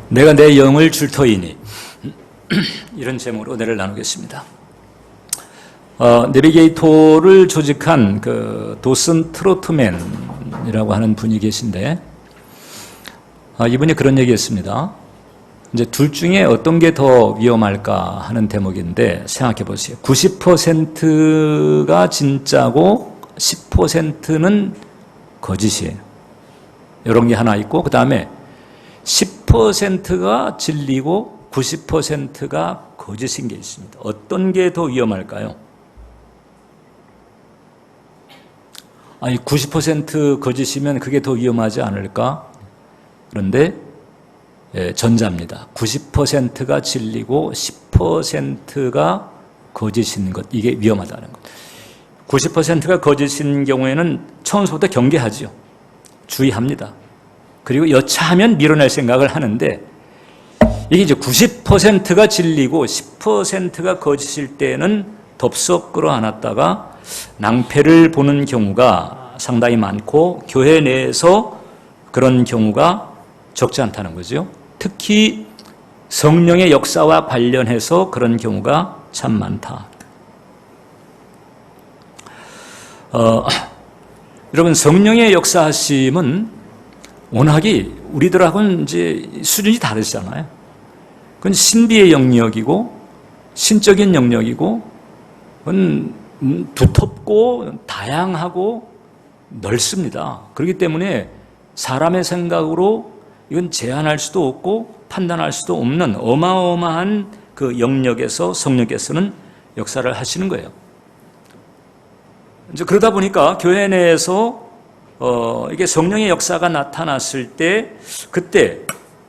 내가 내 영을 줄 터이니 이런 제목으로 은혜를 나누겠습니다. 내비게이터를 조직한 그 도슨 트로트맨이라고 하는 분이 계신데 이분이 그런 얘기했습니다. 이제 둘 중에 어떤 게 더 위험할까 하는 대목인데 생각해 보세요. 90%가 진짜고 10%는 거짓이에요. 이런 게 하나 있고 그 다음에 10%가 진리고 90%가 거짓인 게 있습니다. 어떤 게 더 위험할까요? 아니 90% 거짓이면 그게 더 위험하지 않을까? 그런데 전자입니다. 90%가 진리고 10%가 거짓인 것, 이게 위험하다는 것. 90%가 거짓인 경우에는 처음부터 경계하지요. 주의합니다. 그리고 여차하면 밀어낼 생각을 하는데 이게 이제 90%가 진리고 10%가 거짓일 때는 덥석 끌어안았다가 낭패를 보는 경우가 상당히 많고 교회 내에서 그런 경우가 적지 않다는 거죠. 특히 성령의 역사와 관련해서 그런 경우가 참 많다. 여러분, 성령의 역사하심은 워낙이 우리들하고는 이제 수준이 다르잖아요. 그건 신비의 영역이고 신적인 영역이고 그건 두텁고 다양하고 넓습니다. 그렇기 때문에 사람의 생각으로 이건 제한할 수도 없고 판단할 수도 없는 어마어마한 그 영역에서 성령께서는 역사를 하시는 거예요. 이제 그러다 보니까 교회 내에서 이게 성령의 역사가 나타났을 때 그때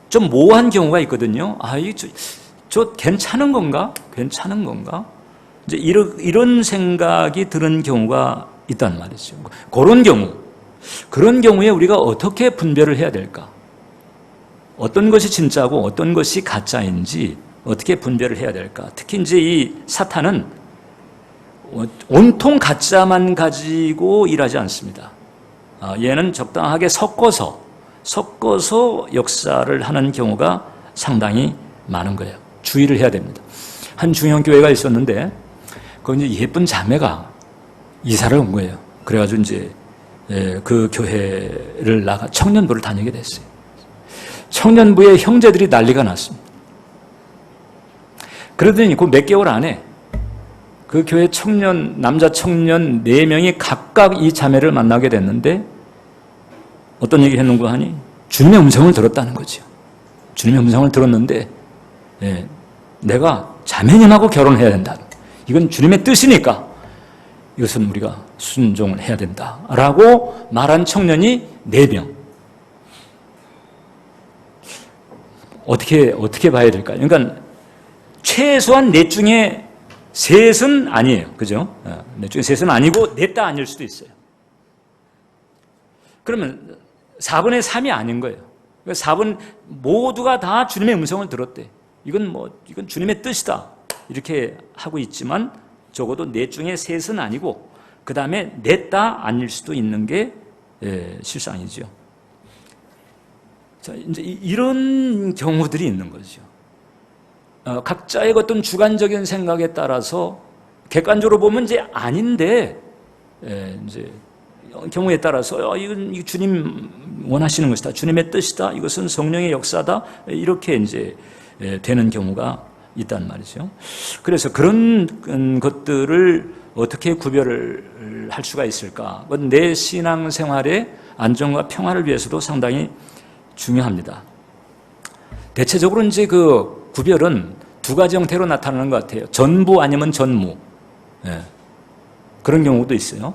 좀 모호한 경우가 있거든요. 저 괜찮은 건가? 괜찮은 건가? 이제 이런 생각이 드는 경우가 있단 말이죠. 그런 경우에 우리가 어떻게 분별을 해야 될까? 어떤 것이 진짜고 어떤 것이 가짜인지 어떻게 분별을 해야 될까? 특히 이제 이 사탄은 온통 가짜만 가지고 일하지 않습니다. 얘는 적당하게 섞어서 역사를 하는 경우가 상당히 많은 거예요. 주의를 해야 됩니다. 한 중형 교회가 있었는데 거기 이제 예쁜 자매가 이사를 온 거예요. 그래가지고 이제 그 교회를 나가 청년부를 다니게 됐어요. 청년부의 형제들이 난리가 났습니다. 그러더니 그 몇 개월 안에 그 교회 남자 청년 4명이 각각 이 자매를 만나게 됐는데 어떤 얘기를 했는고 하니 주님의 음성을 들었다는 거죠. 주님의 음성을 들었는데 내가 자매님하고 결혼해야 된다. 이건 주님의 뜻이니까 이것은 우리가 순종을 해야 된다라고 말한 청년이 4명. 어떻게 봐야 될까요? 그러니까 최소한 4 중에 셋은 아니에요. 그죠? 4 중에 셋은 아니고 넷 다 아닐 수도 있어요. 그러면 4분의 3이 아닌 거예요. 4분 모두가 다 주님의 음성을 들었대. 이건 주님의 뜻이다. 이렇게 하고 있지만 적어도 4 중에 셋은 아니고 그 다음에 넷 다 아닐 수도 있는 게 실상이죠. 자, 이제 이런 경우들이 있는 거죠. 각자의 어떤 주관적인 생각에 따라서 객관적으로 보면 이제 아닌데 이제 경우에 따라서 이건 주님 원하시는 것이다, 주님의 뜻이다, 이것은 성령의 역사다 이렇게 이제 되는 경우가 있단 말이죠. 그래서 그런 것들을 어떻게 구별을 할 수가 있을까? 내 신앙생활의 안정과 평화를 위해서도 상당히 중요합니다. 대체적으로 이제 그 구별은 2가지 형태로 나타나는 것 같아요. 전부 아니면 전무. 그런 경우도 있어요.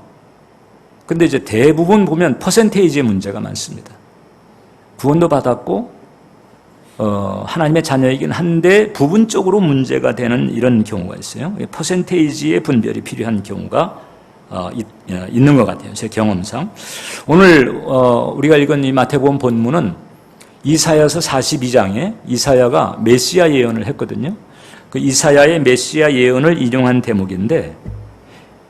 근데 이제 대부분 보면 퍼센테이지의 문제가 많습니다. 구원도 받았고, 하나님의 자녀이긴 한데 부분적으로 문제가 되는 이런 경우가 있어요. 퍼센테이지의 분별이 필요한 경우가 있는 것 같아요. 제 경험상. 오늘 우리가 읽은 이 마태복음 본문은 이사야서 42장에 이사야가 메시아 예언을 했거든요. 그 이사야의 메시아 예언을 인용한 대목인데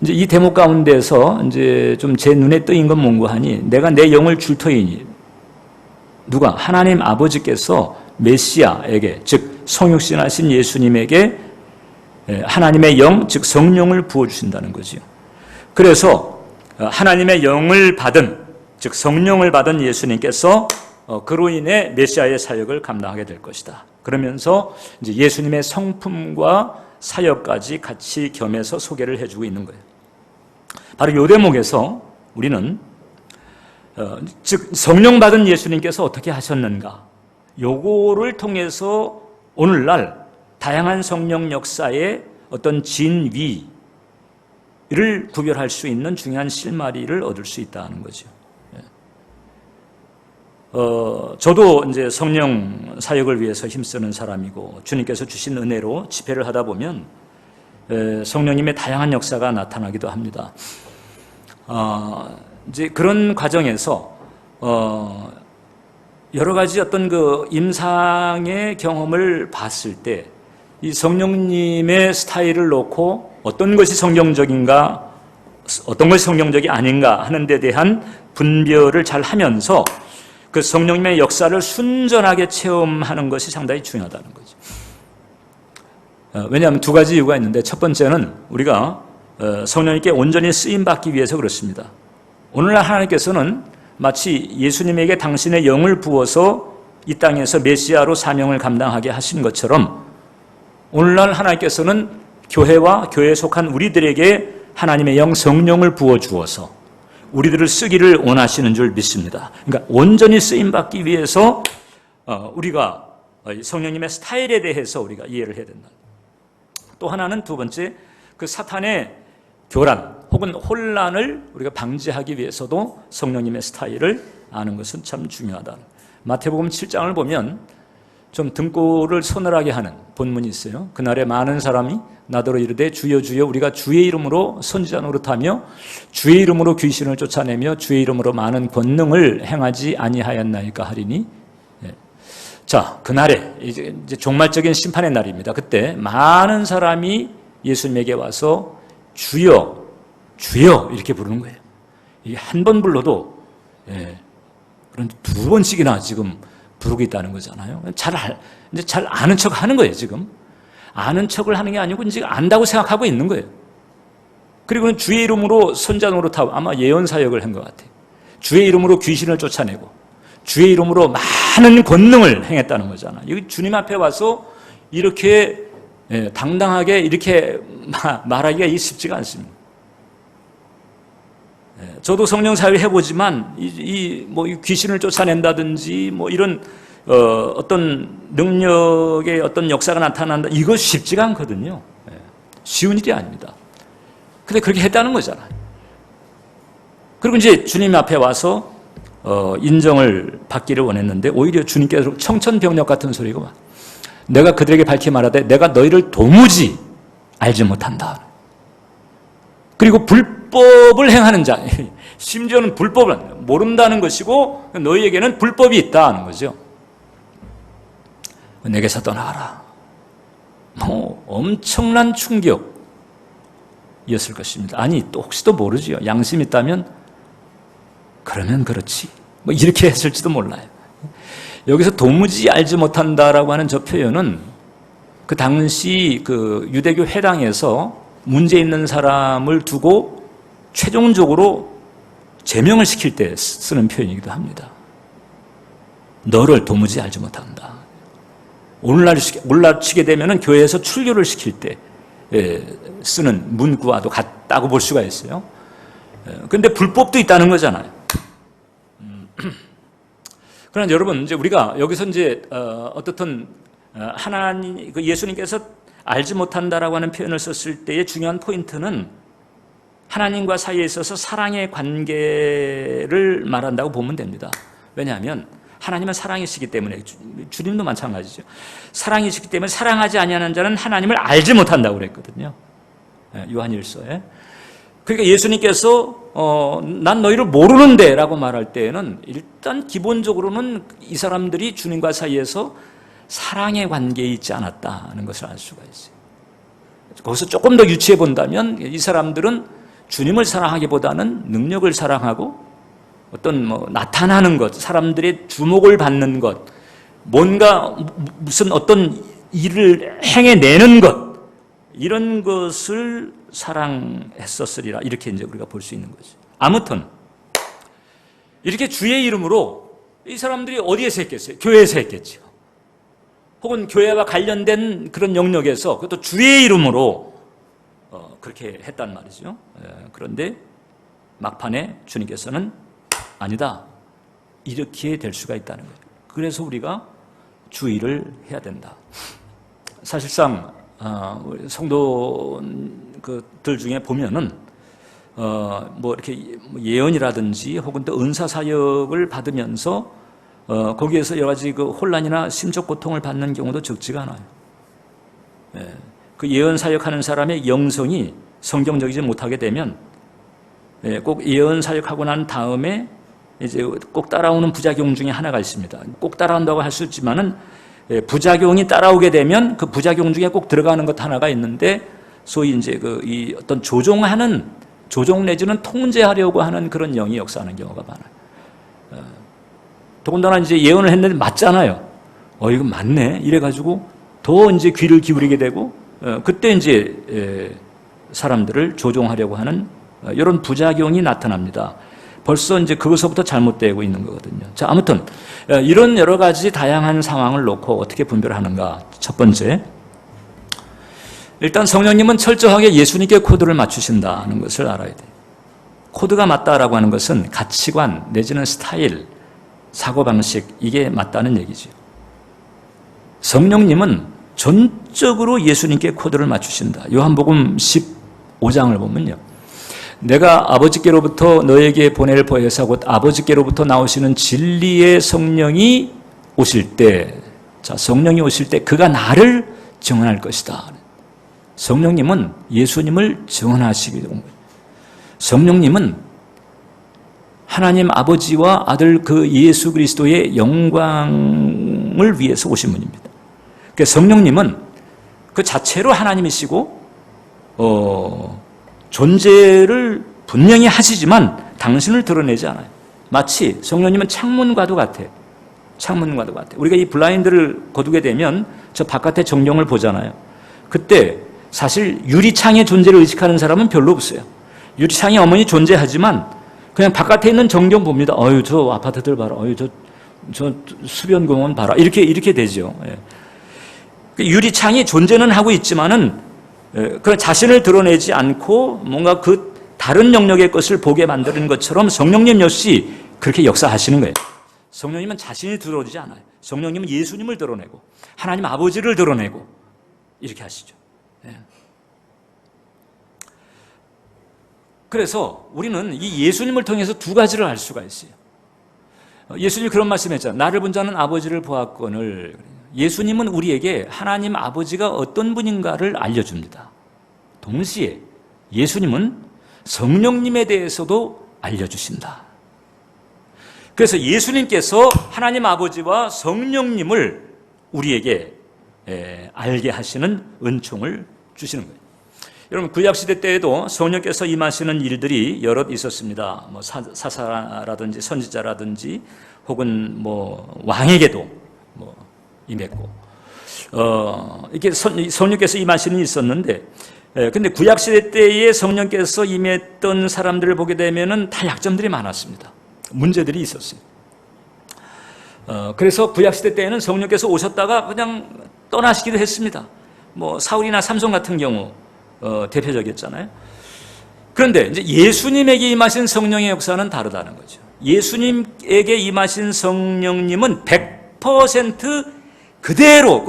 이제 이 대목 가운데서 이제 좀 제 눈에 뜨인 건 뭔고 하니 내가 내 영을 줄 터이니 누가 하나님 아버지께서 메시아에게, 즉 성육신하신 예수님에게 하나님의 영, 즉 성령을 부어주신다는 거지요. 그래서 하나님의 영을 받은, 즉 성령을 받은 예수님께서 그로 인해 메시아의 사역을 감당하게 될 것이다. 그러면서 이제 예수님의 성품과 사역까지 같이 겸해서 소개를 해주고 있는 거예요. 바로 이 대목에서 우리는 즉 성령 받은 예수님께서 어떻게 하셨는가, 요거를 통해서 오늘날 다양한 성령 역사의 어떤 진위를 구별할 수 있는 중요한 실마리를 얻을 수 있다는 거죠. 저도 이제 성령 사역을 위해서 힘쓰는 사람이고, 주님께서 주신 은혜로 집회를 하다 보면 성령님의 다양한 역사가 나타나기도 합니다. 이제 그런 과정에서 여러 가지 어떤 그 임상의 경험을 봤을 때 이 성령님의 스타일을 놓고 어떤 것이 성경적인가, 어떤 것이 성경적이 아닌가 하는 데 대한 분별을 잘 하면서 그 성령님의 역사를 순전하게 체험하는 것이 상당히 중요하다는 거죠. 왜냐하면 두 가지 이유가 있는데, 첫 번째는 우리가 성령님께 온전히 쓰임받기 위해서 그렇습니다. 오늘날 하나님께서는 마치 예수님에게 당신의 영을 부어서 이 땅에서 메시아로 사명을 감당하게 하신 것처럼, 오늘날 하나님께서는 교회와 교회에 속한 우리들에게 하나님의 영 성령을 부어주어서 우리들을 쓰기를 원하시는 줄 믿습니다. 그러니까 온전히 쓰임받기 위해서 우리가 성령님의 스타일에 대해서 우리가 이해를 해야 된다. 또 하나는, 두 번째, 그 사탄의 교란 혹은 혼란을 우리가 방지하기 위해서도 성령님의 스타일을 아는 것은 참 중요하다. 마태복음 7장을 보면 좀 등골을 서늘하게 하는 본문이 있어요. 그날에 많은 사람이 나더러 이르되 주여 주여 우리가 주의 이름으로 선지자 노릇하며 주의 이름으로 귀신을 쫓아내며 주의 이름으로 많은 권능을 행하지 아니하였나이까 하리니. 자, 그날에 이제 종말적인 심판의 날입니다. 그때 많은 사람이 예수님에게 와서 주여 주여 이렇게 부르는 거예요. 이게 한 번 불러도 그런 두 번씩이나 지금 부르고 있다는 거잖아요. 이제 잘 아는 척 하는 거예요, 지금. 아는 척을 하는 게 아니고 이제 안다고 생각하고 있는 거예요. 그리고 주의 이름으로 선자 노릇하고, 아마 예언 사역을 한 것 같아요. 주의 이름으로 귀신을 쫓아내고 주의 이름으로 많은 권능을 행했다는 거잖아요. 여기 주님 앞에 와서 이렇게 당당하게 이렇게 말하기가 쉽지가 않습니다. 저도 성령 사역을 해보지만 이 귀신을 쫓아낸다든지 이런 어떤 능력의 어떤 역사가 나타난다, 이거 쉽지가 않거든요. 쉬운 일이 아닙니다. 근데 그렇게 했다는 거잖아요. 그리고 이제 주님 앞에 와서 인정을 받기를 원했는데, 오히려 주님께서 청천벽력 같은 소리가 와. 내가 그들에게 밝히 말하되 내가 너희를 도무지 알지 못한다. 그리고 불법을 행하는 자, 심지어는 불법을 모른다는 것이고 너희에게는 불법이 있다는 거죠. 내게서 떠나가라. 엄청난 충격이었을 것입니다. 아니, 또 혹시 또 모르지요. 양심 있다면 그러면 그렇지, 이렇게 했을지도 몰라요. 여기서 도무지 알지 못한다라고 하는 저 표현은 그 당시 그 유대교 회당에서 문제 있는 사람을 두고 최종적으로 제명을 시킬 때 쓰는 표현이기도 합니다. 너를 도무지 알지 못한다. 올라치게 되면 교회에서 출교를 시킬 때 쓰는 문구와도 같다고 볼 수가 있어요. 그런데 불법도 있다는 거잖아요. 그러나 여러분, 이제 우리가 여기서 이제 어떻든 하나님, 예수님께서 알지 못한다라고 하는 표현을 썼을 때의 중요한 포인트는 하나님과 사이에 있어서 사랑의 관계를 말한다고 보면 됩니다. 왜냐하면 하나님은 사랑이시기 때문에, 주님도 마찬가지죠. 사랑이시기 때문에 사랑하지 아니하는 자는 하나님을 알지 못한다고 그랬거든요. 요한일서에. 그러니까 예수님께서 난 너희를 모르는데 라고 말할 때에는 일단 기본적으로는 이 사람들이 주님과 사이에서 사랑의 관계에 있지 않았다는 것을 알 수가 있어요. 거기서 조금 더 유추해 본다면 이 사람들은 주님을 사랑하기보다는 능력을 사랑하고 어떤 나타나는 것, 사람들의 주목을 받는 것, 뭔가 무슨 어떤 일을 행해내는 것, 이런 것을 사랑했었으리라. 이렇게 이제 우리가 볼 수 있는 거죠. 아무튼 이렇게 주의 이름으로 이 사람들이 어디에서 했겠어요? 교회에서 했겠죠. 혹은 교회와 관련된 그런 영역에서 그것도 주의 이름으로 그렇게 했단 말이죠. 그런데 막판에 주님께서는 아니다, 이렇게 될 수가 있다는 거예요. 그래서 우리가 주의를 해야 된다. 사실상 성도들 중에 보면은 뭐 이렇게 예언이라든지 혹은 또 은사 사역을 받으면서 거기에서 여러 가지 그 혼란이나 심적 고통을 받는 경우도 적지가 않아요. 그 예언 사역하는 사람의 영성이 성경적이지 못하게 되면 꼭 예언 사역하고 난 다음에 이제 꼭 따라오는 부작용 중에 하나가 있습니다. 꼭 따라온다고 할 수 있지만은 부작용이 따라오게 되면 그 부작용 중에 꼭 들어가는 것 하나가 있는데, 소위 이제 이 어떤 조종 내지는 통제하려고 하는 그런 영이 역사하는 경우가 많아요. 더군다나 이제 예언을 했는데 맞잖아요. 이거 맞네. 이래가지고 더 이제 귀를 기울이게 되고, 그때 이제 사람들을 조종하려고 하는 이런 부작용이 나타납니다. 벌써 이제 그것부터 잘못되고 있는 거거든요. 자, 아무튼 이런 여러 가지 다양한 상황을 놓고 어떻게 분별하는가. 첫 번째, 일단 성령님은 철저하게 예수님께 코드를 맞추신다는 것을 알아야 돼요. 코드가 맞다라고 하는 것은 가치관 내지는 스타일, 사고방식, 이게 맞다는 얘기죠. 성령님은 전적으로 예수님께 코드를 맞추신다. 요한복음 15장을 보면요, 내가 아버지께로부터 너에게 보낼 보혜사 곧 아버지께로부터 나오시는 진리의 성령이 오실 때, 자, 성령이 오실 때 그가 나를 증언할 것이다. 성령님은 예수님을 증언하시게 온 거예요. 성령님은 하나님 아버지와 아들 그 예수 그리스도의 영광을 위해서 오신 분입니다. 그러니까 성령님은 그 자체로 하나님이시고 존재를 분명히 하시지만 당신을 드러내지 않아요. 마치 성령님은 창문과도 같아요. 창문과도 같아요. 우리가 이 블라인드를 거두게 되면 저 바깥의 전경을 보잖아요. 그때 사실 유리창의 존재를 의식하는 사람은 별로 없어요. 유리창이 어머니 존재하지만 그냥 바깥에 있는 전경 봅니다. 저 아파트들 봐라. 저 수변공원 봐라. 이렇게 되죠. 유리창이 존재는 하고 있지만은 그 자신을 드러내지 않고 뭔가 그 다른 영역의 것을 보게 만드는 것처럼 성령님 역시 그렇게 역사하시는 거예요. 성령님은 자신이 드러내지 않아요. 성령님은 예수님을 드러내고 하나님 아버지를 드러내고 이렇게 하시죠. 그래서 우리는 이 예수님을 통해서 두 가지를 알 수가 있어요. 예수님이 그런 말씀했잖아요. 나를 본 자는 아버지를 보았거늘. 예수님은 우리에게 하나님 아버지가 어떤 분인가를 알려줍니다. 동시에 예수님은 성령님에 대해서도 알려주신다. 그래서 예수님께서 하나님 아버지와 성령님을 우리에게 알게 하시는 은총을 주시는 거예요. 여러분, 구약시대 때에도 성령께서 임하시는 일들이 여럿 있었습니다. 뭐 사사라든지 선지자라든지 혹은 뭐 왕에게도 뭐 임했고, 이렇게 성령께서 임하시는 일이 있었는데, 근데 구약시대 때에 성령께서 임했던 사람들을 보게 되면은 다 약점들이 많았습니다. 문제들이 있었어요. 그래서 구약시대 때에는 성령께서 오셨다가 그냥 떠나시기도 했습니다. 뭐 사울이나 삼손 같은 경우 대표적이었잖아요. 그런데 이제 예수님에게 임하신 성령의 역사는 다르다는 거죠. 예수님에게 임하신 성령님은 100% 그대로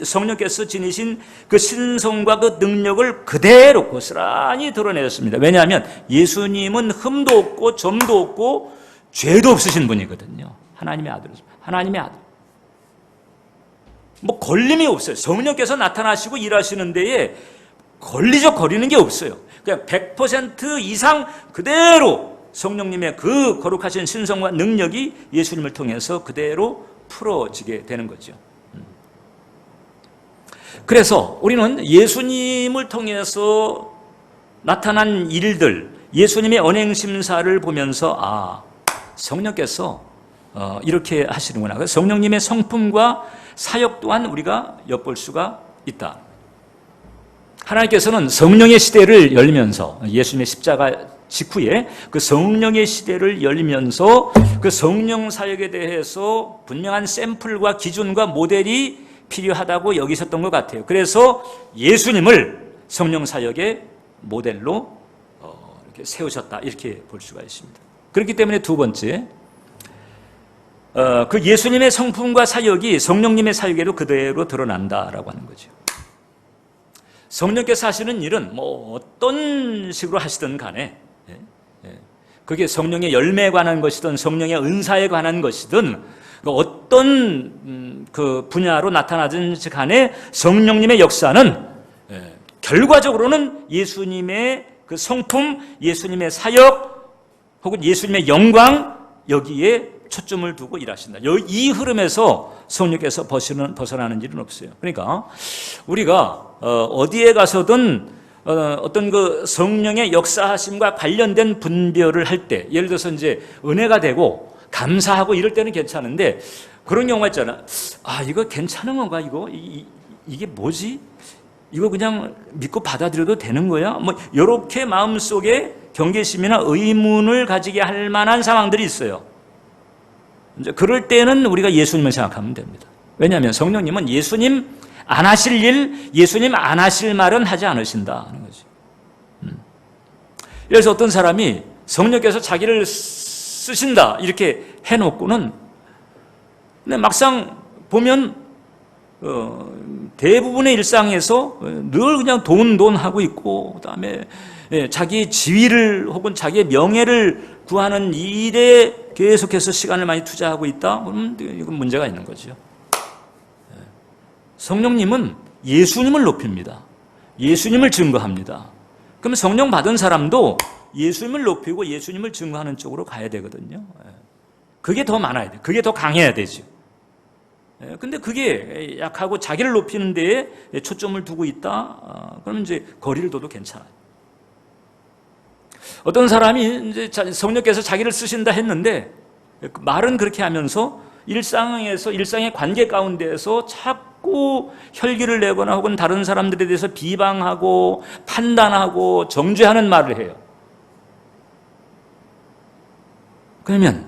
성령께서 지니신 그 신성과 그 능력을 그대로 고스란히 드러내셨습니다. 왜냐하면 예수님은 흠도 없고 점도 없고 죄도 없으신 분이거든요. 하나님의 아들. 뭐 걸림이 없어요. 성령께서 나타나시고 일하시는 데에 거리는 게 없어요. 그냥 100% 이상 그대로 성령님의 그 거룩하신 신성과 능력이 예수님을 통해서 그대로 풀어지게 되는 거죠. 그래서 우리는 예수님을 통해서 나타난 일들, 예수님의 언행심사를 보면서 성령께서 이렇게 하시는구나. 그래서 성령님의 성품과 사역 또한 우리가 엿볼 수가 있다. 하나님께서는 성령의 시대를 열면서 예수님의 십자가 직후에 그 성령의 시대를 열면서 그 성령 사역에 대해서 분명한 샘플과 기준과 모델이 필요하다고 여기셨던 것 같아요. 그래서 예수님을 성령 사역의 모델로 이렇게 세우셨다, 이렇게 볼 수가 있습니다. 그렇기 때문에 두 번째, 그 예수님의 성품과 사역이 성령님의 사역에도 그대로 드러난다라고 하는 거죠. 성령께서 하시는 일은 뭐 어떤 식으로 하시든 간에, 그게 성령의 열매에 관한 것이든 성령의 은사에 관한 것이든 어떤 그 분야로 나타나든 간에 성령님의 역사는 결과적으로는 예수님의 그 성품, 예수님의 사역 혹은 예수님의 영광, 여기에 초점을 두고 일하신다. 이 흐름에서 성령께서 벗어나는 일은 없어요. 그러니까 우리가 어디에 가서든 어떤 그 성령의 역사하심과 관련된 분별을 할 때, 예를 들어서 이제 은혜가 되고 감사하고 이럴 때는 괜찮은데, 그런 경우가 있잖아. 이거 괜찮은 건가? 이게 뭐지? 이거 그냥 믿고 받아들여도 되는 거야? 뭐 이렇게 마음속에 경계심이나 의문을 가지게 할 만한 상황들이 있어요. 이제 그럴 때는 우리가 예수님을 생각하면 됩니다. 왜냐하면 성령님은 예수님 안 하실 일, 예수님 안 하실 말은 하지 않으신다 하는 거지. 그래서 어떤 사람이 성령께서 자기를 쓰신다 이렇게 해놓고는, 근데 막상 보면 대부분의 일상에서 늘 그냥 돈 하고 있고, 그다음에 자기 지위를 혹은 자기의 명예를 구하는 일에 계속해서 시간을 많이 투자하고 있다? 그러면 이건 문제가 있는 거죠. 성령님은 예수님을 높입니다. 예수님을 증거합니다. 그럼 성령 받은 사람도 예수님을 높이고 예수님을 증거하는 쪽으로 가야 되거든요. 그게 더 많아야 돼. 그게 더 강해야 되죠. 근데 그게 약하고 자기를 높이는 데에 초점을 두고 있다? 그러면 이제 거리를 둬도 괜찮아요. 어떤 사람이 이제 성령께서 자기를 쓰신다 했는데 말은 그렇게 하면서 일상의 관계 가운데에서 자꾸 혈기를 내거나 혹은 다른 사람들에 대해서 비방하고 판단하고 정죄하는 말을 해요. 그러면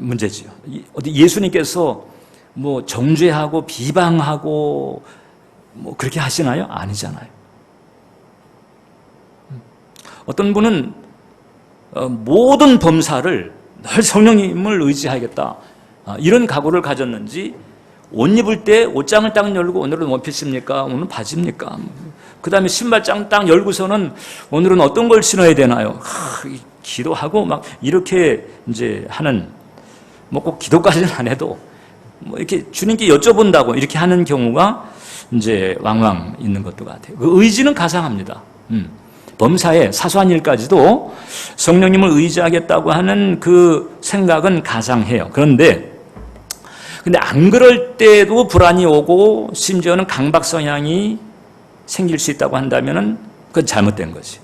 문제지요. 어디 예수님께서 뭐 정죄하고 비방하고 뭐 그렇게 하시나요? 아니잖아요. 어떤 분은 모든 범사를 늘 성령님을 의지하겠다, 이런 각오를 가졌는지 옷 입을 때 옷장을 딱 열고 오늘은 원피스입니까? 오늘은 바지입니까? 그 다음에 신발장 딱 열고서는 오늘은 어떤 걸 신어야 되나요? 기도하고 막 이렇게 이제 하는, 뭐 꼭 기도까지는 안 해도 뭐 이렇게 주님께 여쭤본다고 이렇게 하는 경우가 이제 왕왕 있는 것도 같아요. 그 의지는 가상합니다. 범사에 사소한 일까지도 성령님을 의지하겠다고 하는 그 생각은 가상해요. 근데 안 그럴 때도 불안이 오고 심지어는 강박 성향이 생길 수 있다고 한다면은 그건 잘못된 거지.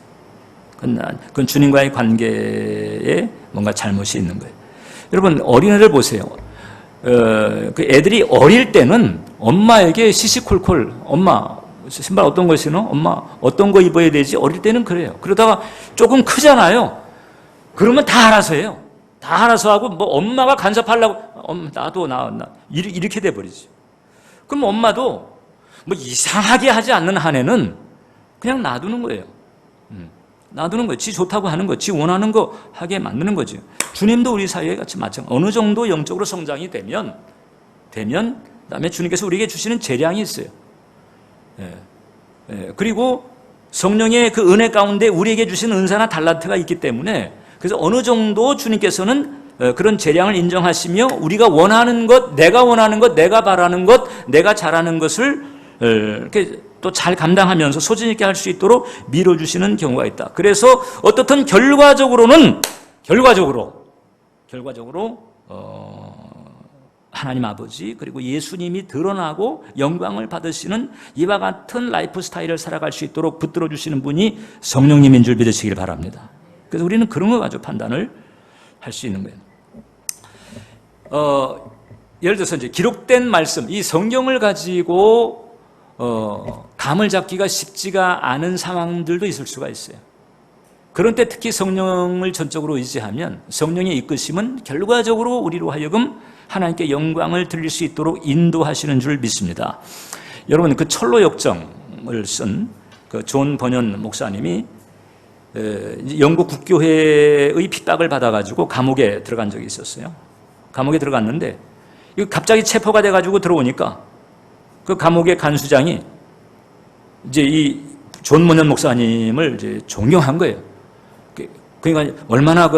그건 주님과의 관계에 뭔가 잘못이 있는 거예요. 여러분, 어린애들 보세요. 그 애들이 어릴 때는 엄마에게 시시콜콜, 엄마 신발 어떤 거 신어? 엄마 어떤 거 입어야 되지? 어릴 때는 그래요. 그러다가 조금 크잖아요. 그러면 다 알아서 해요. 다 알아서 하고, 뭐 엄마가 간섭하려고 나도 이렇게 돼버리지. 그럼 엄마도 뭐 이상하게 하지 않는 한에는 그냥 놔두는 거예요. 놔두는 거예요. 지 좋다고 하는 거, 지 원하는 거 하게 만드는 거죠. 주님도 우리 사회에 같이 마찬가지. 어느 정도 영적으로 성장이 되면 그다음에 주님께서 우리에게 주시는 재량이 있어요. 그리고 성령의 그 은혜 가운데 우리에게 주신 은사나 달란트가 있기 때문에, 그래서 어느 정도 주님께서는 그런 재량을 인정하시며 우리가 원하는 것, 내가 원하는 것, 내가 바라는 것, 내가 잘하는 것을 이렇게 또 잘 감당하면서 소신 있게 할 수 있도록 밀어주시는 경우가 있다. 그래서 어떻든 결과적으로 하나님 아버지 그리고 예수님이 드러나고 영광을 받으시는 이와 같은 라이프 스타일을 살아갈 수 있도록 붙들어 주시는 분이 성령님인 줄 믿으시길 바랍니다. 그래서 우리는 그런 거 가지고 판단을 할 수 있는 거예요. 예를 들어서 이제 기록된 말씀, 이 성경을 가지고 감을 잡기가 쉽지가 않은 상황들도 있을 수가 있어요. 그런 때 특히 성령을 전적으로 의지하면 성령의 이끄심은 결과적으로 우리로 하여금 하나님께 영광을 드릴 수 있도록 인도하시는 줄 믿습니다. 여러분, 그 철로 역정을 쓴 그 존 번연 목사님이 영국 국교회의 핍박을 받아가지고 감옥에 들어간 적이 있었어요. 감옥에 들어갔는데 갑자기 체포가 돼가지고 들어오니까 그 감옥의 간수장이 이제 이 존 번연 목사님을 이제 존경한 거예요. 그러니까 얼마나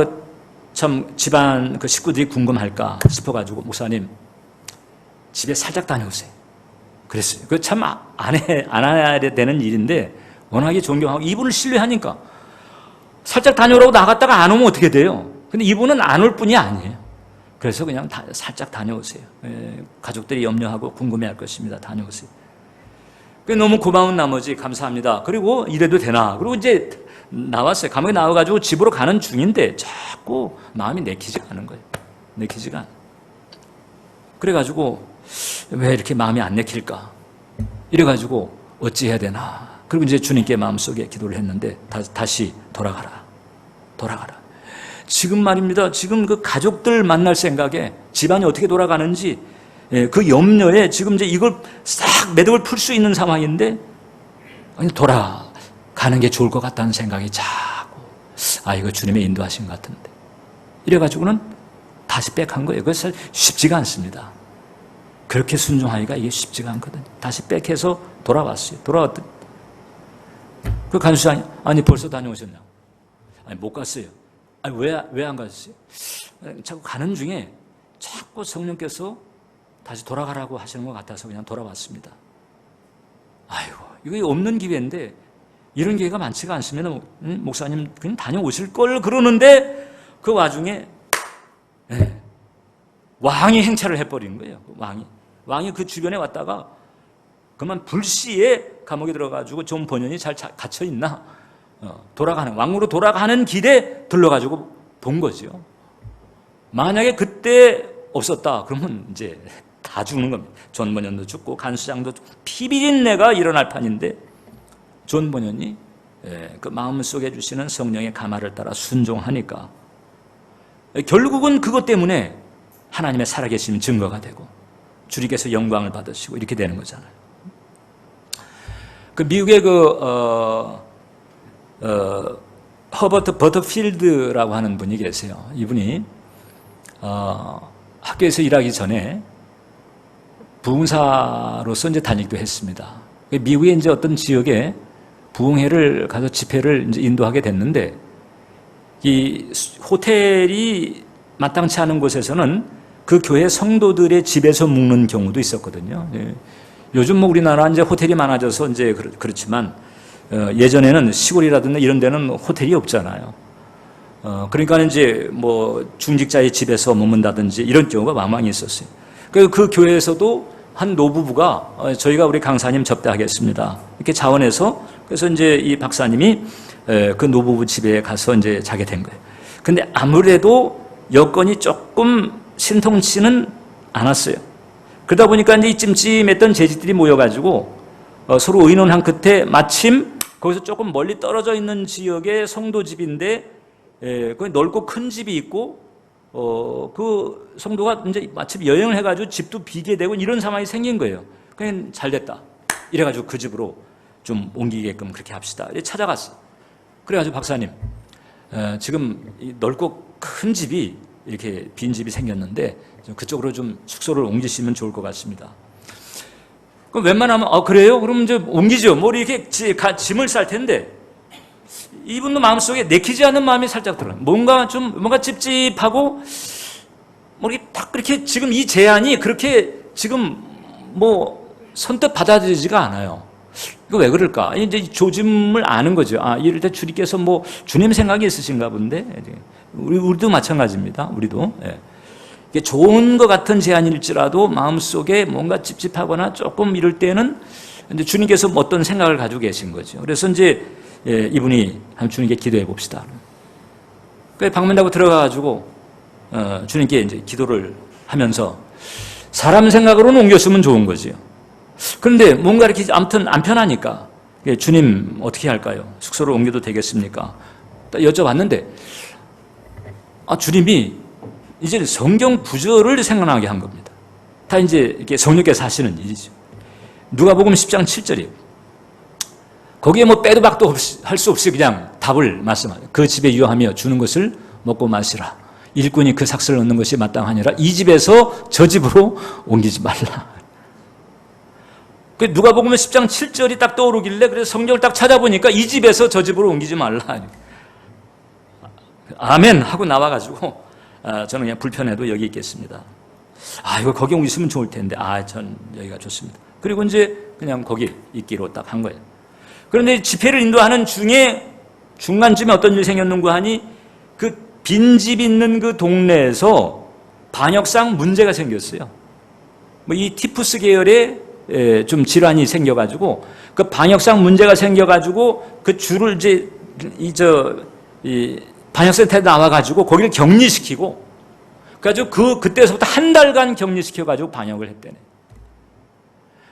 참 집안 그 식구들이 궁금할까 싶어가지고 목사님 집에 살짝 다녀오세요. 그랬어요. 그 참 안 해야 되는 일인데 워낙에 존경하고 이분을 신뢰하니까 살짝 다녀오라고 나갔다가 안 오면 어떻게 돼요? 근데 이분은 안 올 뿐이 아니에요. 그래서 그냥 살짝 다녀오세요. 가족들이 염려하고 궁금해할 것입니다. 다녀오세요. 너무 고마운 나머지 감사합니다. 그리고 이래도 되나? 그리고 이제 나왔어요. 감옥에 나와가지고 집으로 가는 중인데 자꾸 마음이 내키지가 않은 거예요. 내키지가 않아. 그래가지고 왜 이렇게 마음이 안 내킬까? 이래가지고 어찌 해야 되나? 그리고 이제 주님께 마음속에 기도를 했는데 다시 돌아가라. 지금 말입니다. 지금 그 가족들 만날 생각에 집안이 어떻게 돌아가는지 그 염려에 지금 이제 이걸 싹 매듭을 풀 수 있는 상황인데 돌아가는 게 좋을 것 같다는 생각이 자꾸 이거 주님의 인도하신 것 같은데 이래가지고는 다시 백한 거예요. 그래서 쉽지가 않습니다. 그렇게 순종하기가 이게 쉽지가 않거든요. 다시 백해서 돌아왔어요. 돌아왔더니 그 간수장이 벌써 다녀오셨냐고. 못 갔어요. 왜 안 가셨어요? 자꾸 가는 중에 자꾸 성령께서 다시 돌아가라고 하시는 것 같아서 그냥 돌아왔습니다. 이거 없는 기회인데 이런 기회가 많지가 않으면 목사님 그냥 다녀오실 걸 그러는데 그 와중에 왕이 행차를 해버린 거예요. 왕이 그 주변에 왔다가 그만 불시에 감옥에 들어가지고 존 번연이 잘 갇혀 있나 왕으로 돌아가는 길에 들러가지고 본 거죠. 만약에 그때 없었다 그러면 이제 다 죽는 겁니다. 존 번연도 죽고 간수장도 피비린내가 일어날 판인데 존 번연이 그 마음속에 주시는 성령의 감화를 따라 순종하니까 결국은 그것 때문에 하나님의 살아계심 증거가 되고 주님께서 영광을 받으시고 이렇게 되는 거잖아요. 그 미국의 허버트 버터필드라고 하는 분이 계세요. 이분이 학교에서 일하기 전에 부흥사로서 이제 다니기도 했습니다. 미국의 이제 어떤 지역에 부흥회를 가서 집회를 이제 인도하게 됐는데 이 호텔이 마땅치 않은 곳에서는 그 교회 성도들의 집에서 묵는 경우도 있었거든요. 요즘 우리나라 이제 호텔이 많아져서 이제 그렇지만 예전에는 시골이라든가 이런 데는 호텔이 없잖아요. 그러니까 이제 중직자의 집에서 머문다든지 이런 경우가 많이 있었어요. 그 교회에서도 한 노부부가 저희가 우리 강사님 접대하겠습니다. 이렇게 자원해서 그래서 이제 이 박사님이 그 노부부 집에 가서 이제 자게 된 거예요. 근데 아무래도 여건이 조금 신통치는 않았어요. 그러다 보니까 이제 이 찜찜했던 재직들이 모여가지고 서로 의논한 끝에 마침 거기서 조금 멀리 떨어져 있는 지역의 성도 집인데 그 넓고 큰 집이 있고 그 성도가 이제 마침 여행을 해가지고 집도 비게 되고 이런 상황이 생긴 거예요. 그냥 잘 됐다. 이래가지고 그 집으로 좀 옮기게끔 그렇게 합시다. 찾아갔어. 그래가지고 박사님, 지금 이 넓고 큰 집이 이렇게 빈 집이 생겼는데 그쪽으로 좀 숙소를 옮기시면 좋을 것 같습니다. 그럼 웬만하면 그래요? 그럼 이제 옮기죠. 이렇게 짐을 쌀 텐데 이분도 마음속에 내키지 않는 마음이 살짝 들어요. 뭔가 찝찝하고 이렇게 딱 그렇게 지금 이 제안이 그렇게 지금 선뜻 받아들이지가 않아요. 이거 왜 그럴까? 이제 조짐을 아는 거죠. 이럴 때 주님께서 주님 생각이 있으신가 본데 우리도 마찬가지입니다. 우리도 이게 좋은 것 같은 제안일지라도 마음속에 뭔가 찝찝하거나 조금 이럴 때는 이제 주님께서 어떤 생각을 가지고 계신 거죠. 그래서 이제 이분이 한 주님께 기도해 봅시다. 방문하고 들어가가지고 주님께 이제 기도를 하면서 사람 생각으로는 옮겼으면 좋은 거지요. 그런데 뭔가 이렇게 아무튼 안 편하니까 주님 어떻게 할까요? 숙소로 옮겨도 되겠습니까? 여쭤봤는데 주님이 이제 성경 구절을 생각나게 한 겁니다. 다 이제 이렇게 성령께서 하시는 일이죠. 누가복음 10장 7절이에요. 거기에 뭐 빼도 박도 할 수 없이 그냥 답을 말씀하죠. 그 집에 유하며 주는 것을 먹고 마시라. 일꾼이 그 삭슬을 얻는 것이 마땅하니라. 이 집에서 저 집으로 옮기지 말라. 누가복음 10장 7절이 딱 떠오르길래 그래서 성경을 딱 찾아보니까 이 집에서 저 집으로 옮기지 말라. 아멘 하고 나와가지고 저는 그냥 불편해도 여기 있겠습니다. 이거 거기 옮기시면 좋을 텐데 전 여기가 좋습니다. 그리고 이제 그냥 거기 있기로 딱 한 거예요. 그런데 집회를 인도하는 중에 중간쯤에 어떤 일이 생겼는가 하니 그 빈집 있는 그 동네에서 반역상 문제가 생겼어요. 이 티푸스 계열의 좀 질환이 생겨가지고 그 반역상 문제가 생겨가지고 그 줄을 이 반역센터에 나와가지고 거기를 격리시키고 그래가지고 그때서부터 한 달간 격리시켜가지고 반역을 했대네.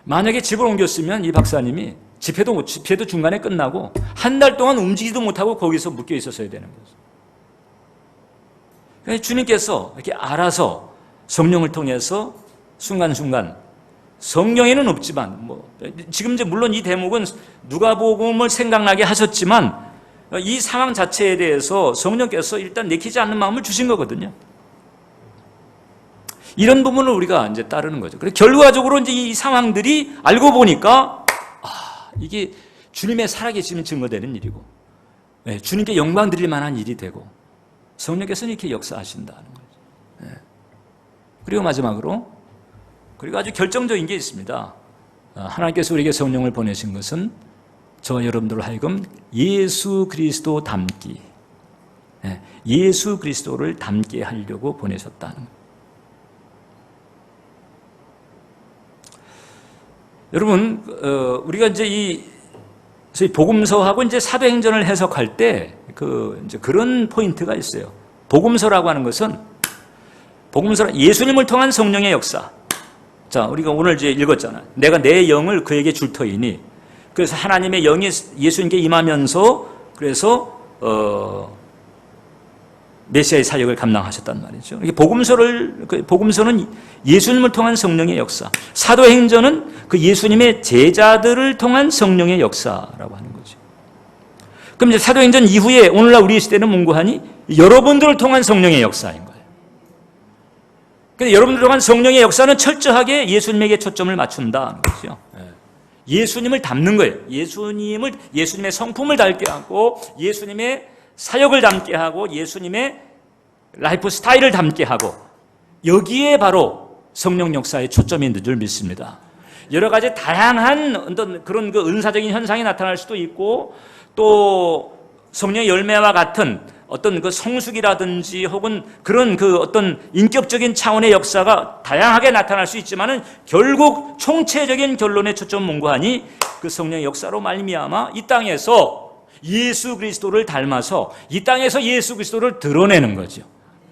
만약에 집을 옮겼으면 이 박사님이 집회도 중간에 끝나고 한 달 동안 움직이지도 못하고 거기서 묶여 있었어야 되는 거죠. 그러니까 주님께서 이렇게 알아서 성령을 통해서 순간순간 성경에는 없지만 지금 이제 물론 이 대목은 누가복음을 생각나게 하셨지만 이 상황 자체에 대해서 성령께서 일단 내키지 않는 마음을 주신 거거든요. 이런 부분을 우리가 이제 따르는 거죠. 그래서 결과적으로 이제 이 상황들이 알고 보니까 이게 주님의 살아계심이 증거되는 일이고, 주님께 영광 드릴 만한 일이 되고, 성령께서는 이렇게 역사하신다는 거죠. 그리고 마지막으로, 그리고 아주 결정적인 게 있습니다. 하나님께서 우리에게 성령을 보내신 것은 저와 여러분들로 하여금 예수 그리스도 닮기, 예수 그리스도를 닮게 하려고 보내셨다는 거예요. 여러분, 우리가 이제 저희 복음서하고 이제 사도행전을 해석할 때 이제 그런 포인트가 있어요. 복음서라고 하는 것은 예수님을 통한 성령의 역사. 자, 우리가 오늘 이제 읽었잖아요. 내가 내 영을 그에게 줄 터이니. 그래서 하나님의 영이 예수님께 임하면서 그래서 메시아의 사역을 감당하셨단 말이죠. 복음서는 예수님을 통한 성령의 역사. 사도행전은 그 예수님의 제자들을 통한 성령의 역사라고 하는 거죠. 그럼 이제 사도행전 이후에 오늘날 우리 시대는 뭔고하니 여러분들을 통한 성령의 역사인 거예요. 근데 여러분들을 통한 성령의 역사는 철저하게 예수님에게 초점을 맞춘다는 거죠. 예수님을 닮는 거예요. 예수님의 성품을 닮게 하고 예수님의 사역을 담게 하고 예수님의 라이프 스타일을 담게 하고 여기에 바로 성령 역사의 초점이 있는 줄 믿습니다. 여러 가지 다양한 어떤 그런 그 은사적인 현상이 나타날 수도 있고 또 성령의 열매와 같은 어떤 그 성숙이라든지 혹은 그런 그 어떤 인격적인 차원의 역사가 다양하게 나타날 수 있지만은 결국 총체적인 결론에 초점 mongo하니 그 성령의 역사로 말미암아 이 땅에서 예수 그리스도를 닮아서 이 땅에서 예수 그리스도를 드러내는 거죠.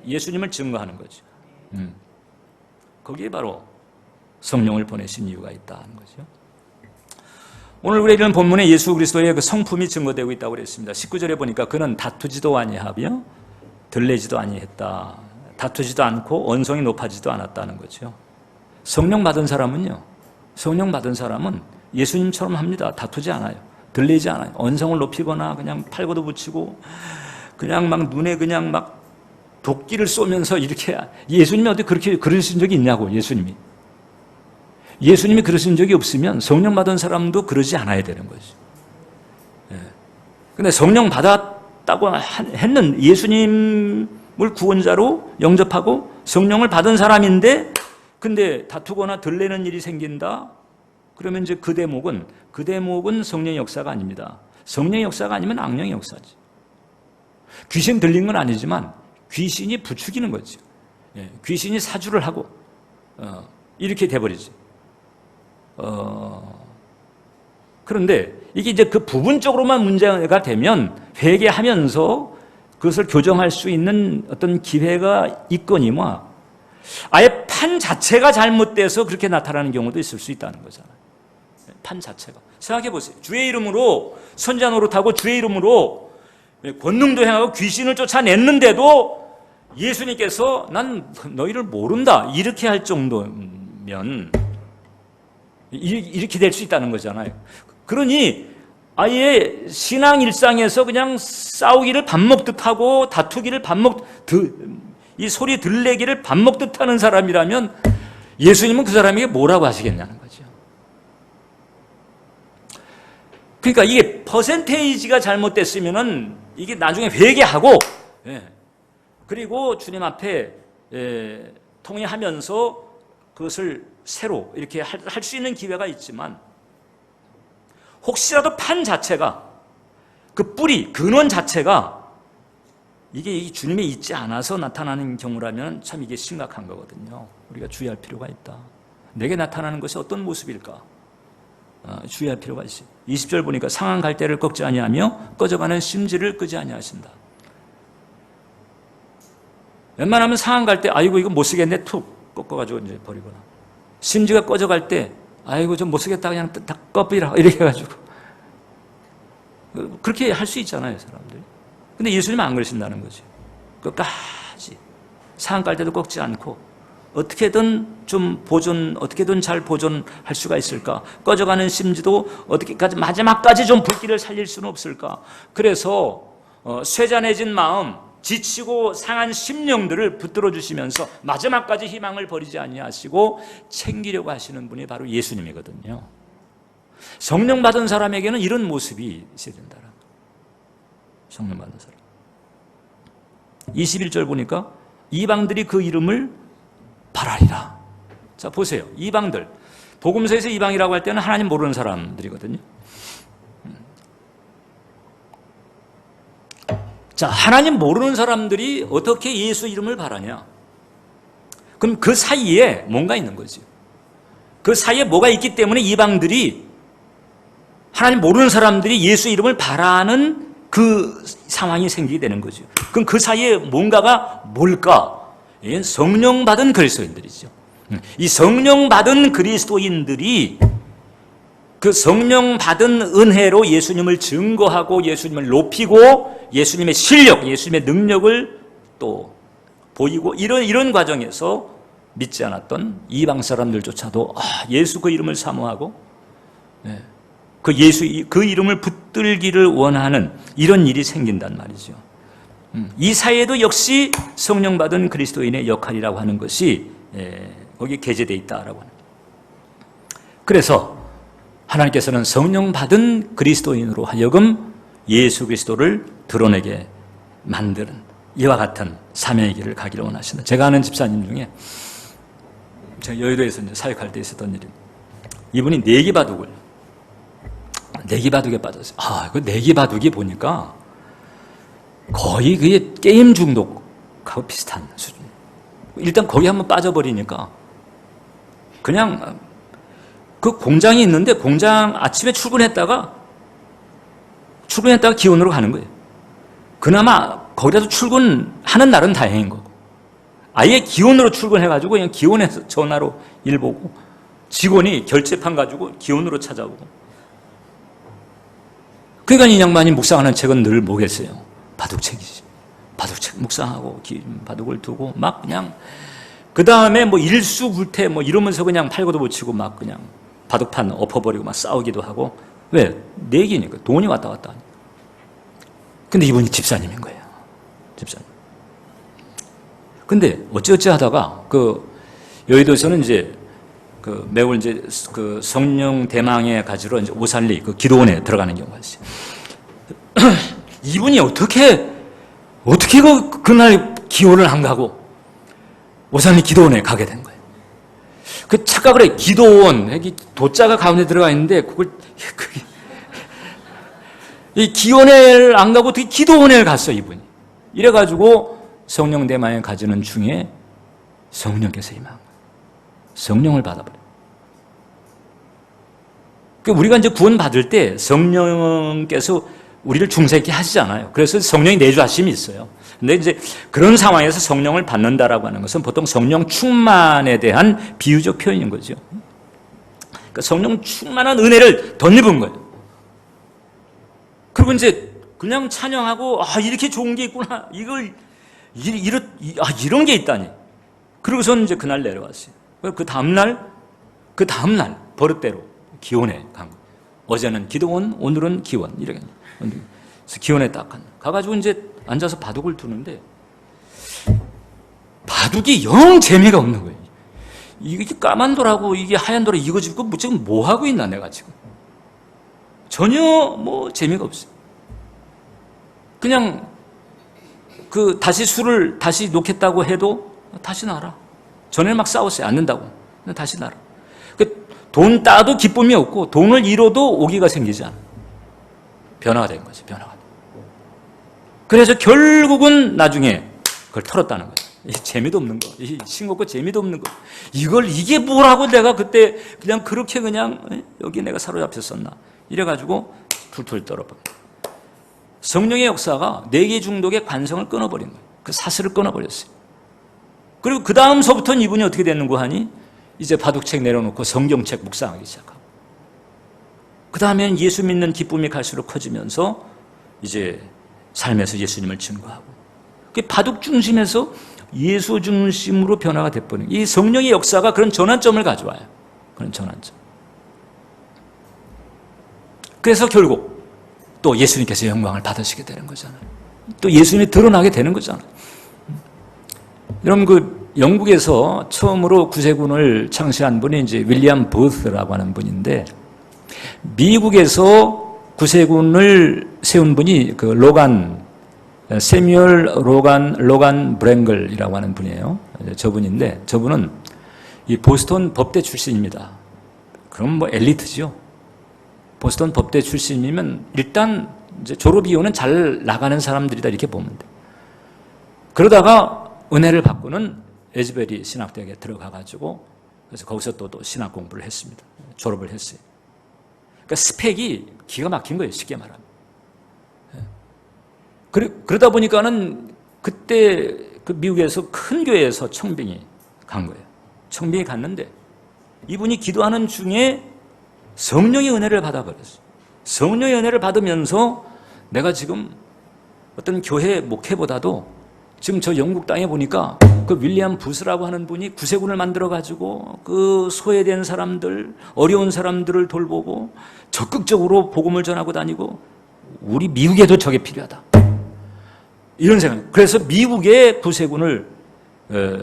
예수님을 증거하는 거죠. 거기에 바로 성령을 보내신 이유가 있다는 거죠. 오늘 우리가 읽은 본문에 예수 그리스도의 그 성품이 증거되고 있다고 그랬습니다. 19절에 보니까 그는 다투지도 아니하며 들레지도 아니했다. 다투지도 않고 언성이 높아지도 않았다는 거죠. 성령 받은 사람은 예수님처럼 합니다. 다투지 않아요. 들리지 않아요. 언성을 높이거나 그냥 팔고도 붙이고 그냥 막 눈에 그냥 막 도끼를 쏘면서 이렇게 예수님이 어떻게 그렇게 그러신 적이 있냐고. 예수님이 그러신 적이 없으면 성령 받은 사람도 그러지 않아야 되는 거죠. 근데 성령 받았다고 했는 예수님을 구원자로 영접하고 성령을 받은 사람인데 근데 다투거나 들리는 일이 생긴다. 그러면 이제 그 대목은 성령의 역사가 아닙니다. 성령의 역사가 아니면 악령의 역사지. 귀신 들린 건 아니지만 귀신이 부추기는 거죠. 귀신이 사주를 하고 이렇게 돼버리지. 그런데 이게 이제 그 부분적으로만 문제가 되면 회개하면서 그것을 교정할 수 있는 어떤 기회가 있거니와 아예 판 자체가 잘못돼서 그렇게 나타나는 경우도 있을 수 있다는 거잖아요. 판 자체가. 생각해 보세요. 주의 이름으로 선자 노릇하고 주의 이름으로 권능도 행하고 귀신을 쫓아냈는데도 예수님께서 난 너희를 모른다 이렇게 할 정도면 이렇게 될 수 있다는 거잖아요. 그러니 아예 신앙 일상에서 그냥 싸우기를 밥 먹듯 하고 다투기를 이 소리 들내기를 밥 먹듯 하는 사람이라면 예수님은 그 사람에게 뭐라고 하시겠냐는 거죠. 그러니까 이게 퍼센테이지가 잘못됐으면은 이게 나중에 회개하고, 그리고 주님 앞에 통회하면서 그것을 새로 이렇게 할 수 있는 기회가 있지만, 혹시라도 판 자체가, 그 뿌리, 근원 자체가 이게 주님에 있지 않아서 나타나는 경우라면 참 이게 심각한 거거든요. 우리가 주의할 필요가 있다. 내게 나타나는 것이 어떤 모습일까? 주의할 필요가 있어요. 20절 보니까 상한 갈대를 꺾지 아니하며 꺼져가는 심지를 끄지 아니하신다. 웬만하면 상한 갈대, 아이고 이거 못 쓰겠네 툭 꺾어가지고 이제 버리거나, 심지가 꺼져갈 때 아이고 좀 못 쓰겠다 그냥 딱 꺼버리라 이렇게 해가지고 그렇게 할 수 있잖아요, 사람들이. 근데 예수님은 안 그러신다는 거죠. 끝까지 상한 갈대도 꺾지 않고 어떻게든 어떻게든 잘 보존할 수가 있을까? 꺼져가는 심지도 어떻게까지 마지막까지 좀 불길을 살릴 수는 없을까? 그래서 쇠잔해진 마음, 지치고 상한 심령들을 붙들어 주시면서 마지막까지 희망을 버리지 아니하시고 챙기려고 하시는 분이 바로 예수님이거든요. 성령 받은 사람에게는 이런 모습이 있어야 된다. 성령 받은 사람. 21절 보니까 이방들이 그 이름을 바라리라. 자, 보세요. 이방들. 복음서에서 이방이라고 할 때는 하나님 모르는 사람들이거든요. 자, 하나님 모르는 사람들이 어떻게 예수 이름을 바라냐? 그럼 그 사이에 뭔가 있는 거죠. 그 사이에 뭐가 있기 때문에 이방들이, 하나님 모르는 사람들이 예수 이름을 바라는 그 상황이 생기게 되는 거죠. 그럼 그 사이에 뭔가가 뭘까? 성령 받은 그리스도인들이죠. 이 성령 받은 그리스도인들이 그 성령 받은 은혜로 예수님을 증거하고 예수님을 높이고 예수님의 실력, 예수님의 능력을 또 보이고 이런 과정에서 믿지 않았던 이방 사람들조차도 예수 그 이름을 사모하고 그 이름을 붙들기를 원하는 이런 일이 생긴단 말이죠. 이 사회도 역시 성령 받은 그리스도인의 역할이라고 하는 것이 거기에 게재되어 있다라고 하는. 그래서 하나님께서는 성령 받은 그리스도인으로 하여금 예수 그리스도를 드러내게 만드는 이와 같은 사명의 길을 가기를 원하신다. 제가 아는 집사님 중에 제가 여의도에서 이제 사역할 때 있었던 일입니다. 이분이 내기바둑에 빠졌어요. 그 내기바둑이 보니까 거의 그게 게임 중독하고 비슷한 수준. 일단 거기 한번 빠져버리니까 그냥 그 공장이 있는데 공장 아침에 출근했다가 기온으로 가는 거예요. 그나마 거기라도 출근하는 날은 다행인 거고, 아예 기온으로 출근해가지고 그냥 기온에서 전화로 일 보고 직원이 결제판 가지고 기온으로 찾아오고. 그러니까 이 양반이 묵상하는 책은 늘 뭐겠어요? 바둑책이지. 바둑책 묵상하고 바둑을 두고 막 그냥 그 다음에 뭐 일수불태 뭐 이러면서 그냥 팔고도 못 치고 막 그냥 바둑판 엎어버리고 막 싸우기도 하고. 왜? 내기니까. 돈이 왔다 갔다 하니까. 근데 이분이 집사님인 거예요. 집사님. 근데 어찌어찌 하다가 그 여의도에서는 이제 그 매월 이제 그 성령 대망의 가지로 이제 오살리 그 기도원에 들어가는 경우가 있어요. 이분이 어떻게 그날 기원을 안 가고 오살리 기도원에 가게 된 거예요. 그 착각을 해. 기도원, 여기 도자가 가운데 들어가 있는데 이 기원을 안 가고 어떻게 기도원에 갔어, 이분이. 이래가지고 성령 대망에 가지는 중에 성령께서 임한 거예요. 성령을 받아버려요. 그러니까 우리가 이제 구원 받을 때 성령께서 우리를 중생케 하시잖아요. 그래서 성령이 내주하심이 있어요. 근데 이제 그런 상황에서 성령을 받는다라고 하는 것은 보통 성령 충만에 대한 비유적 표현인 거죠. 그러니까 성령 충만한 은혜를 덧입은 거예요. 그리고 이제 그냥 찬양하고 이렇게 좋은 게 있구나. 이런 게 있다니. 그러고선 이제 그날 내려왔어요. 그 다음날 버릇대로 기원에 간 거예요. 어제는 기도원, 오늘은 기원. 이렇게. 그래서 기원에 딱 가가지고 이제 앉아서 바둑을 두는데 바둑이 영 재미가 없는 거예요. 이게 까만 돌하고 이게 하얀 돌하고 이거 지금 뭐 하고 있나 내가 지금. 전혀 뭐 재미가 없어요. 그냥 다시 수를 다시 놓겠다고 해도 다시 놔라. 전에 막 싸웠어요. 안 된다고. 다시 놔라. 돈 따도 기쁨이 없고 돈을 잃어도 오기가 생기지 않아. 변화가 된 거지. 변화가. 그래서 결국은 나중에 그걸 털었다는 거예요. 재미도 없는 거. 싱겁고 재미도 없는 거. 이게 뭐라고 내가 그때 그냥 그렇게 그냥 여기 내가 사로잡혔었나. 이래가지고 툴툴 떨어버립니다. 성령의 역사가 내기 중독의 관성을 끊어버린 거예요. 그 사슬을 끊어버렸어요. 그리고 그 다음서부터는 이분이 어떻게 됐는고 하니 이제 바둑책 내려놓고 성경책 묵상하기 시작하고 그 다음에는 예수 믿는 기쁨이 갈수록 커지면서 이제 삶에서 예수님을 증거하고 바둑 중심에서 예수 중심으로 변화가 돼버린 이 성령의 역사가 그런 전환점을 가져와요. 그런 전환점. 그래서 결국 또 예수님께서 영광을 받으시게 되는 거잖아요. 또 예수님이 드러나게 되는 거잖아요. 여러분 영국에서 처음으로 구세군을 창시한 분이 이제 윌리엄 부스라고 하는 분인데 미국에서 구세군을 세운 분이 세뮤얼 로간 브랭글이라고 하는 분이에요. 저분인데 저분은 이 보스턴 법대 출신입니다. 그럼 뭐 엘리트죠. 보스턴 법대 출신이면 일단 이제 졸업 이후는 잘 나가는 사람들이다 이렇게 보면 돼. 그러다가 은혜를 받고는 에즈베리 신학대학에 들어가가지고 그래서 거기서 또 신학 공부를 했습니다. 졸업을 했어요. 그러니까 스펙이 기가 막힌 거예요. 쉽게 말하면. 그러다 보니까는 그때 미국에서 큰 교회에서 청빙이 간 거예요. 청빙이 갔는데 이분이 기도하는 중에 성령의 은혜를 받아버렸어요. 성령의 은혜를 받으면서 내가 지금 어떤 교회 목회보다도 지금 저 영국 땅에 보니까 그 윌리엄 부스라고 하는 분이 구세군을 만들어가지고 그 소외된 사람들, 어려운 사람들을 돌보고 적극적으로 복음을 전하고 다니고 우리 미국에도 저게 필요하다. 이런 생각. 그래서 미국에 구세군을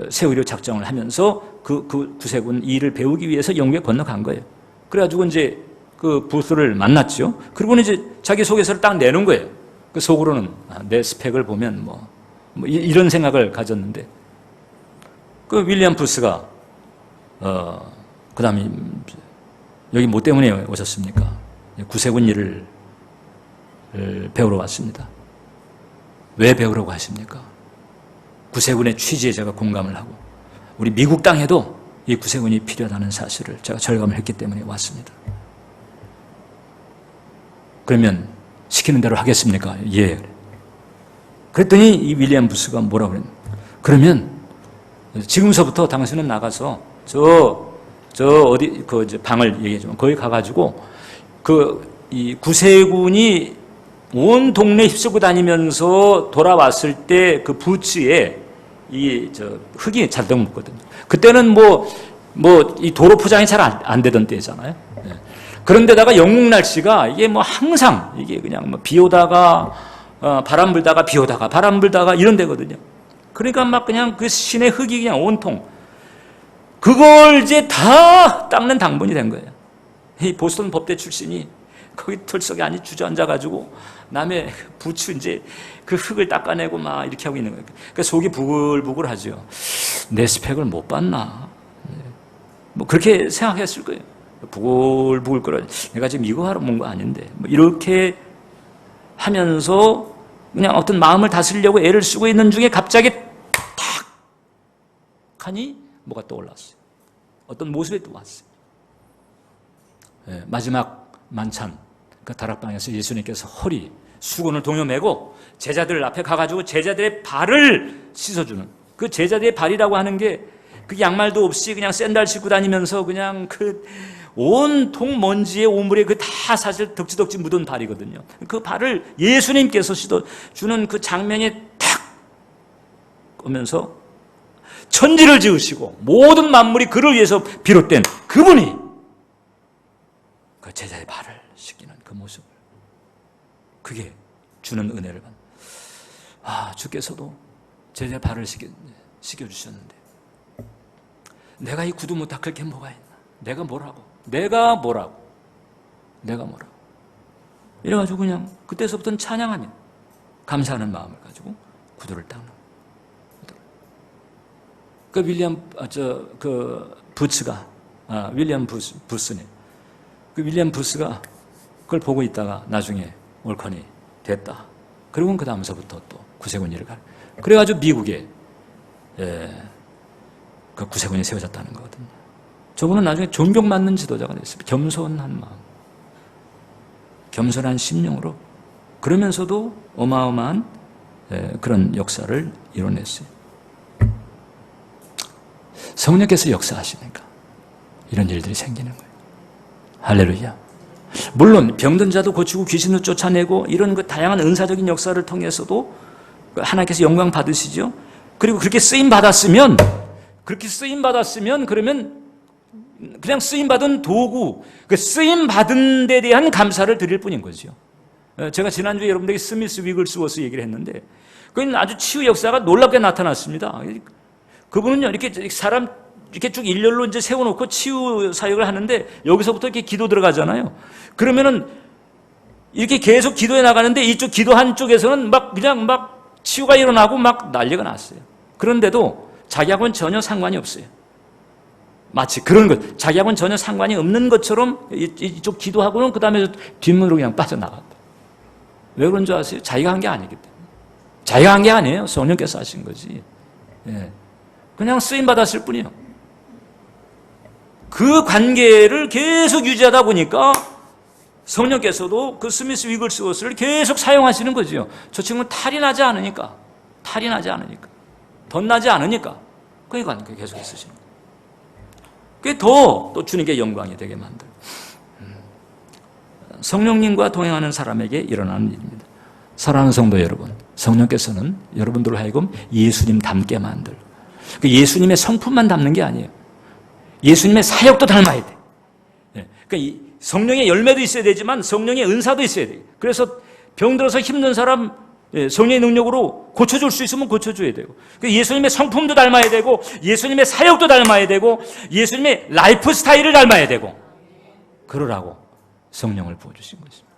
세우려 작정을 하면서 그 구세군 일을 배우기 위해서 영국에 건너간 거예요. 그래가지고 이제 그 부스를 만났죠. 그리고는 이제 자기 소개서를 딱 내는 거예요. 그 속으로는 내 스펙을 보면 뭐 이런 생각을 가졌는데 그 윌리엄 부스가 그 다음에 여기 뭐 때문에 오셨습니까? 구세군 일을 배우러 왔습니다. 왜 배우려고 하십니까? 구세군의 취지에 제가 공감을 하고 우리 미국 땅에도 이 구세군이 필요하다는 사실을 제가 절감을 했기 때문에 왔습니다. 그러면 시키는 대로 하겠습니까? 예. 그랬더니 이 윌리엄 부스가 뭐라고 그랬냐? 그러면 지금서부터 당신은 나가서 어디 이제 방을 얘기해주면 거기 가가지고 이 구세군이 온 동네 휩쓸고 다니면서 돌아왔을 때 그 부츠에 흙이 잔뜩 묻거든요. 그때는 이 도로 포장이 잘 안 되던 때잖아요. 네. 그런데다가 영국 날씨가 이게 항상 이게 그냥 비 오다가 바람 불다가 비 오다가 바람 불다가 이런 데거든요. 그러니까 막 그냥 그 시내 흙이 그냥 온통 그걸 이제 다 닦는 당번이 된 거예요. 이 보스턴 법대 출신이 거기 털썩이 안에 주저앉아가지고 남의 부츠 이제 그 흙을 닦아내고 막 이렇게 하고 있는 거예요. 그러니까 속이 부글부글하죠. 내 스펙을 못 봤나? 그렇게 생각했을 거예요. 부글부글 끓어. 내가 지금 이거 하러 온 거 아닌데. 이렇게 하면서 그냥 어떤 마음을 다스리려고 애를 쓰고 있는 중에 갑자기 탁 하니 뭐가 떠올랐어요. 어떤 모습이 또 왔어요. 마지막 만찬 그 다락방에서 예수님께서 허리 수건을 동여매고 제자들 앞에 가가지고 제자들의 발을 씻어주는, 그 제자들의 발이라고 하는 게 그 양말도 없이 그냥 샌들 신고 다니면서 그냥 그 온통 먼지에 오물에 그 다 사실 덕지덕지 묻은 발이거든요. 그 발을 예수님께서 씻어주는 그 장면이 탁 오면서 천지를 지으시고 모든 만물이 그를 위해서 비롯된 그분이 그 제자의 발을 씻기는 그 모습을, 그게 주는 은혜를 받는, 주께서도 제자의 발을 씻겨주셨는데 내가 이 구두 못 닦을 게 뭐가 있나? 내가 뭐라고? 이래가지고 그냥 그때서부터는 찬양하며 감사하는 마음을 가지고 구두를 닦는. 그 윌리엄 부스가 그걸 보고 있다가 나중에 월컨이 됐다. 그리고 그 다음서부터 또 구세군 일을 그래가지고 미국에 그 구세군이 세워졌다는 거거든요. 저분은 나중에 존경받는 지도자가 됐습니다. 겸손한 마음, 겸손한 심령으로, 그러면서도 어마어마한 그런 역사를 이뤄냈어요. 성령께서 역사하시니까 이런 일들이 생기는 거예요. 할렐루야. 물론 병든 자도 고치고 귀신을 쫓아내고 이런 그 다양한 은사적인 역사를 통해서도 하나님께서 영광 받으시죠. 그리고 그렇게 쓰임 받았으면 그러면 그냥 쓰임 받은 도구, 그 쓰임 받은 데 대한 감사를 드릴 뿐인 거죠. 제가 지난주에 여러분들에게 스미스 위글스워스 얘기를 했는데 그건 아주 치유 역사가 놀랍게 나타났습니다. 그분은요, 이렇게 사람 이렇게 쭉 일렬로 이제 세워놓고 치유 사역을 하는데 여기서부터 이렇게 기도 들어가잖아요. 그러면은 이렇게 계속 기도해 나가는데 이쪽 기도 한쪽에서는 막 치유가 일어나고 막 난리가 났어요. 그런데도 자기하고는 전혀 상관이 없어요. 마치 그런 것, 자기하고는 전혀 상관이 없는 것처럼 이쪽 기도하고는 그 다음에 뒷문으로 그냥 빠져나갔다. 왜 그런 줄 아세요? 자기가 한 게 아니기 때문에. 자기가 한 게 아니에요. 성령께서 하신 거지. 그냥 쓰임받았을 뿐이에요. 그 관계를 계속 유지하다 보니까 성령께서도 그 스미스 위글스워스를 계속 사용하시는 거죠. 저 친구는 탈이 나지 않으니까, 덧나지 않으니까, 그러니까 계속 쓰시는 거예요. 그게 더 또 주님께 영광이 되게 만들어요. 성령님과 동행하는 사람에게 일어나는 일입니다. 사랑하는 성도 여러분, 성령께서는 여러분들을 하여금 예수님 닮게 만들고, 그 예수님의 성품만 닮는 게 아니에요. 예수님의 사역도 닮아야 돼. 그러니까 성령의 열매도 있어야 되지만 성령의 은사도 있어야 돼요. 그래서 병들어서 힘든 사람 성령의 능력으로 고쳐줄 수 있으면 고쳐줘야 되고, 예수님의 성품도 닮아야 되고, 예수님의 사역도 닮아야 되고, 예수님의 라이프 스타일을 닮아야 되고, 그러라고 성령을 부어주신 것입니다.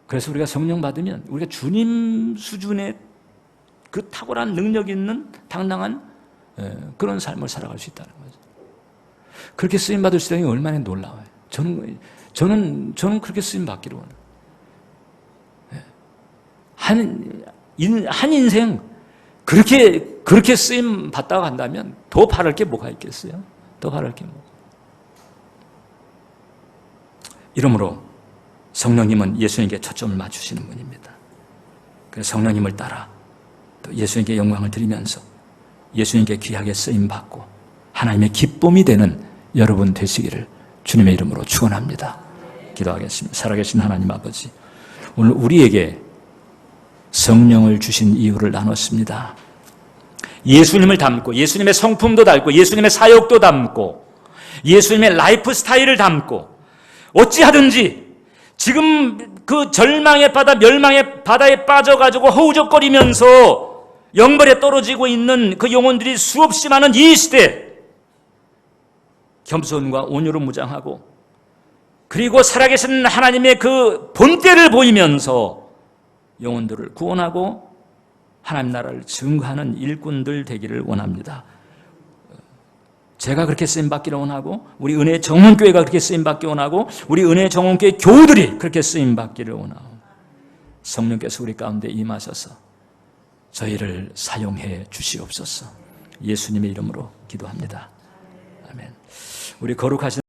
그래서 우리가 성령 받으면 우리가 주님 수준의 그 탁월한 능력 있는 당당한 그런 삶을 살아갈 수 있다는 거죠. 그렇게 쓰임 받을 수 있다는 게 얼마나 놀라워요. 저는 그렇게 쓰임 받기로 원해요. 한 인생 그렇게 쓰임 받다가 간다면 더 바랄 게 뭐가 있겠어요? 더 바랄 게 뭐? 이러므로 성령님은 예수님께 초점을 맞추시는 분입니다. 그래서 성령님을 따라 또 예수님께 영광을 드리면서 예수님께 귀하게 쓰임 받고 하나님의 기쁨이 되는 여러분 되시기를 주님의 이름으로 축원합니다. 기도하겠습니다. 살아계신 하나님 아버지, 오늘 우리에게 성령을 주신 이유를 나눴습니다. 예수님을 닮고, 예수님의 성품도 닮고, 예수님의 사역도 닮고, 예수님의 라이프 스타일을 닮고, 어찌하든지 지금 그 절망의 바다, 멸망의 바다에 빠져가지고 허우적거리면서 영벌에 떨어지고 있는 그 영혼들이 수없이 많은 이 시대, 겸손과 온유로 무장하고, 그리고 살아계신 하나님의 그 본때를 보이면서 영혼들을 구원하고 하나님 나라를 증거하는 일꾼들 되기를 원합니다. 제가 그렇게 쓰임받기를 원하고, 우리 은혜 정원교회가 그렇게 쓰임받기 원하고, 우리 은혜 정원교회 교우들이 그렇게 쓰임받기를 원하고, 성령께서 우리 가운데 임하셔서 저희를 사용해 주시옵소서. 예수님의 이름으로 기도합니다. 아멘. 우리 거룩하신